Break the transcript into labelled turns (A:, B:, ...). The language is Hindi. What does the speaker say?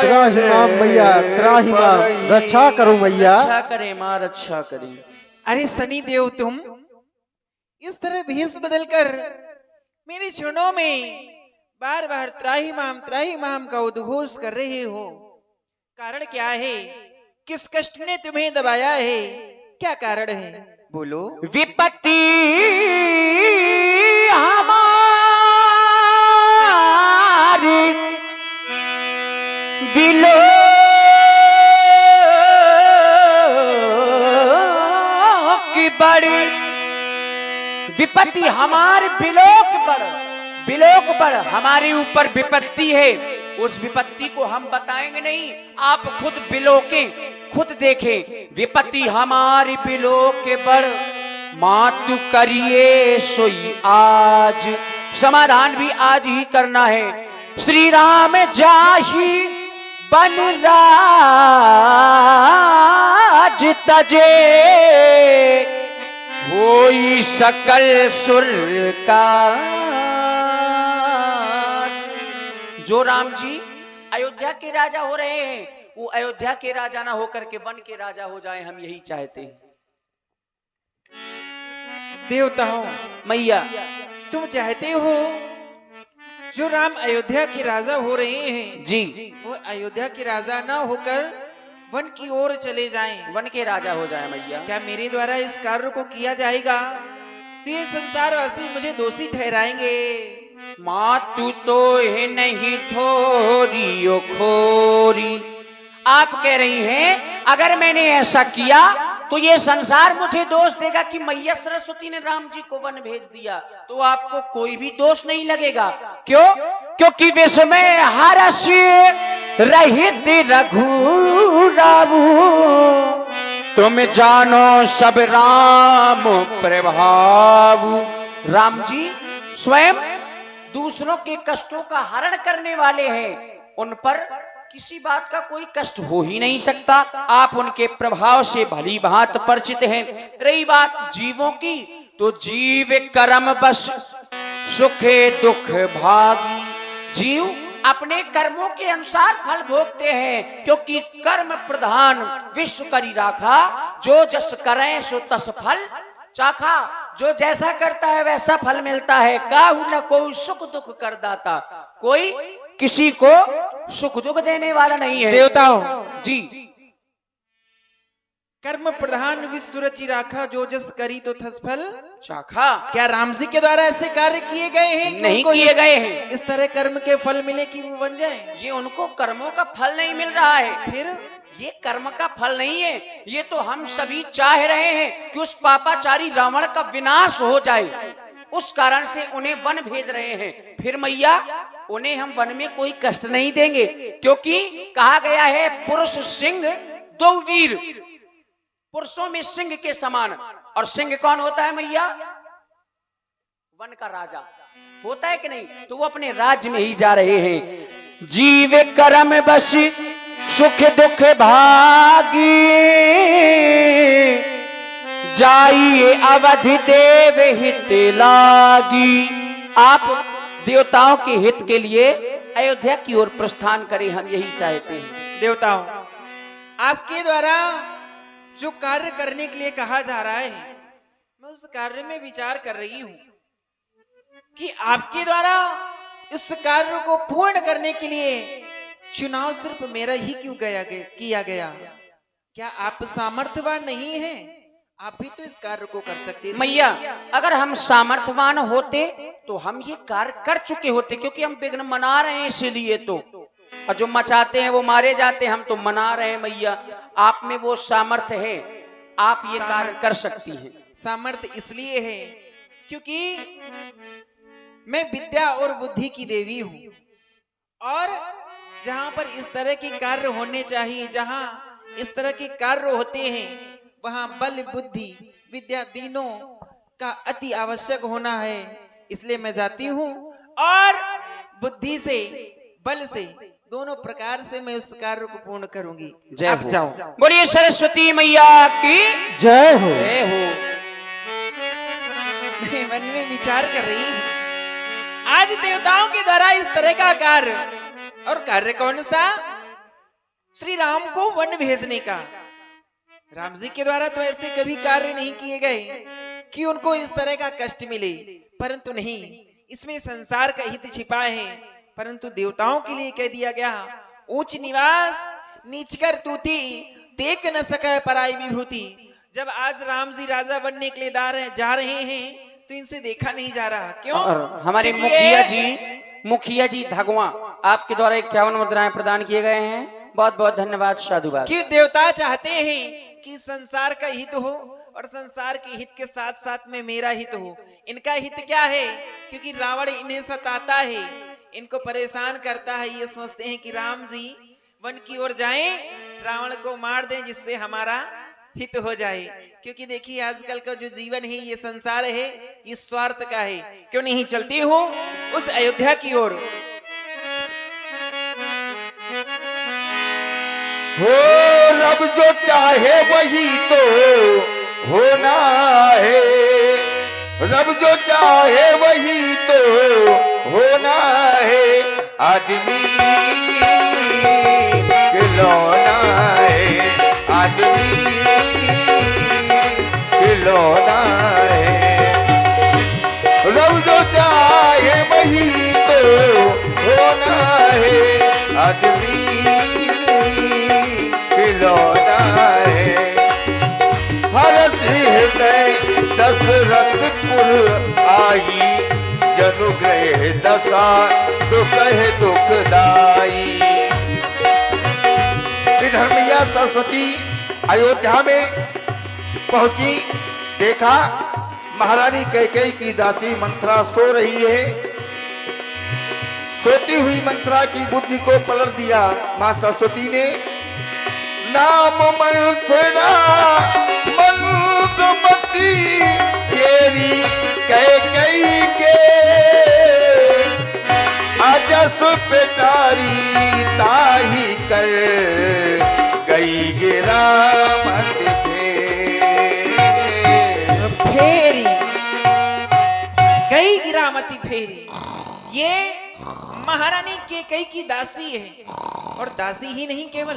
A: त्राहि माम मैया, त्राहि माम, रक्षा करो मैया।
B: रक्षा करे माँ, रक्षा करे।
C: अरे शनि देव, तुम इस तरह भेष बदलकर मेरे चरणों में बार बार त्राही माम का उद्घोष कर रहे हो, कारण क्या है? किस कष्ट ने तुम्हें दबाया है? क्या कारण है, बोलो।
B: विपत्ति हमारी बिलो की बड़ी, विपत्ति हमारे बिलोक बड़ हमारे ऊपर विपत्ति है। उस विपत्ति को हम बताएंगे नहीं, आप खुद बिलोके, खुद देखें। विपत्ति हमारी बिलोक बड़, मातु करिए सोई आज। समाधान भी आज ही करना है। श्री राम जाहि बन राज तजे, होई सकल सुर का। जो राम जी अयोध्या के राजा हो रहे हैं, वो अयोध्या के राजा ना होकर के वन के राजा हो जाएं, हम यही चाहते हैं।
C: देवताओं,
B: मैया,
C: तुम चाहते हो जो राम अयोध्या के राजा हो रहे हैं
B: जी,
C: वो अयोध्या के राजा ना होकर वन की ओर चले जाएं।
B: वन के राजा हो जाए मैया।
C: क्या मेरे द्वारा इस कार्य को किया जाएगा तो ये संसारवासी मुझे दोषी ठहराएंगे।
B: मातु तो है नहीं थोरी ओ खोरी। आप कह रही हैं अगर मैंने ऐसा किया तो ये संसार मुझे दोष देगा कि मैया सरस्वती ने राम जी को वन भेज दिया, तो आपको कोई भी दोष नहीं लगेगा। क्यों? क्योंकि विस्मय हर्ष रहित रघुराऊ, तुम जानो सब राम प्रभाव। राम जी स्वयं दूसरों के कष्टों का हरण करने वाले हैं, उन पर किसी बात का कोई कष्ट हो ही नहीं सकता। आप उनके प्रभाव से भली भांति परिचित हैं। रही बात जीवों की, तो जीव कर्म बस सुखे दुख भागी। जीव अपने कर्मों के अनुसार फल भोगते हैं, क्योंकि कर्म प्रधान विश्व करी राखा। जो जस करें सो तस फल चाखा। जो जैसा करता है वैसा फल मिलता है। काहू न कोई सुख दुख कर दाता, कोई किसी को सुख दुख देने वाला नहीं है।
C: देवताओं
B: जी,
C: कर्म प्रधान विश्व रचि राखा, जो जस करी तो थस फल
B: शाखा।
C: क्या राम जी के द्वारा ऐसे कार्य किए गए हैं कि
B: नहीं
C: उनको
B: किए गए हैं।
C: इस तरह कर्म के फल मिले कि वो बन जाए?
B: ये उनको कर्मों का फल नहीं मिल रहा है।
C: फिर
B: ये कर्म का फल नहीं है, ये तो हम सभी चाह रहे हैं कि उस पापाचारी रावण का विनाश हो जाए। उस कारण से उन्हें वन भेज रहे हैं। फिर मैया, उन्हें हम वन में कोई कष्ट नहीं देंगे, क्योंकि कहा गया है पुरुष सिंह दो वीर। पुरुषों में सिंह के समान। और सिंह कौन होता है मैया? वन का राजा होता है कि नहीं? तो वो अपने राज्य में ही जा रहे हैं। जीव कर्म बस सुख दुख भागी, जाइए अवधि देव हित लागी। आप देवताओं के हित के लिए अयोध्या की ओर प्रस्थान करें, हम यही चाहते हैं।
C: देवताओं, आपके द्वारा जो कार्य करने के लिए कहा जा रहा है, मैं उस कार्य में विचार कर रही हूँ कि आपके द्वारा इस कार्य को पूर्ण करने के लिए चुनाव सिर्फ मेरा ही क्यों किया गया? क्या आप सामर्थ्यवान नहीं हैं? आप भी तो इस कार्य को कर सकते थे।
B: मैया, अगर हम सामर्थ्यवान होते तो हम ये कार्य कर चुके होते, क्योंकि हम विघ्न मना रहे हैं इसीलिए तो। और जो मचाते हैं वो मारे जाते हैं, हम तो मना रहे हैं। मैया, आप में वो सामर्थ्य है, आप ये कार्य कर सकती हैं।
C: सामर्थ्य इसलिए है क्योंकि मैं विद्या और बुद्धि की देवी हूँ, और जहां पर इस तरह के कार्य होने चाहिए, जहां इस तरह के कार्य होते हैं, वहां बल बुद्धि विद्या तीनों का अति आवश्यक होना है। इसलिए मैं जाती हूँ और बुद्धि से बल से दोनों प्रकार से मैं उस कार्य को पूर्ण करूंगी।
B: जय
C: आप
B: हो।
C: जाओ।
B: बोलिए सरस्वती मैया की
A: जय हो।
B: जय हो।
C: मैं मन में विचार कर रही हूँ, आज देवताओं के द्वारा इस तरह का कार्य, और कार्य कौन सा? श्री राम को वन भेजने का। राम जी के द्वारा तो ऐसे कभी कार्य नहीं किए गए कि उनको इस तरह का कष्ट मिले, परंतु नहीं, इसमें संसार का हित छिपा है। परंतु देवताओं के लिए कह दिया गया, ऊंच निवास नीच कर तूती, देख न सके पराई विभूति। जब आज राम जी राजा बनने के लिए जा रहे हैं तो इनसे देखा नहीं जा रहा। क्यों?
B: और हमारे
C: क्योंकि
B: मुखिया जी धगवा आपके द्वारा 51 मुद्राएं प्रदान किए गए हैं। बहुत बहुत धन्यवाद, साधुवाद।
C: कि देवता चाहते हैं कि संसार का हित हो और संसार के हित के साथ साथ में मेरा हित हो। इनका हित क्या है? क्योंकि रावण इन्हें सताता है, इनको परेशान करता है। ये सोचते हैं कि राम जी वन की ओर जाएं, रावण को मार दें, जिससे हमारा हित हो जाए। क्योंकि देखिए आजकल का जो जीवन है, ये संसार है, ये स्वार्थ का है। क्यों नहीं चलती हो उस अयोध्या की ओर?
D: हो रब जो चाहे वही तो होना है, रब जो चाहे वही तो होना है, आदमी खिलौना है, आदमी खिलौना है, रब जो चाहे वही तो होना है, आदमी खिलौना है। हरस हृदय दशरथपुर आई, जनु ग्रह दशा दुख है दुखदाई। धर्मैया सरस्वती अयोध्या में पहुंची, देखा महारानी कैकेयी की दासी मंत्रा सो रही है। सोती हुई मंत्रा की बुद्धि को पलट दिया मां सरस्वती ने। नाम मंत्रा मंदमती तेरी कैकेयी के, अजस पेटारी ताही कर गई गिरामत
C: फेरी, गई गिरामती फेरी। ये महारानी कैकेयी की दासी है, और दासी ही नहीं केवल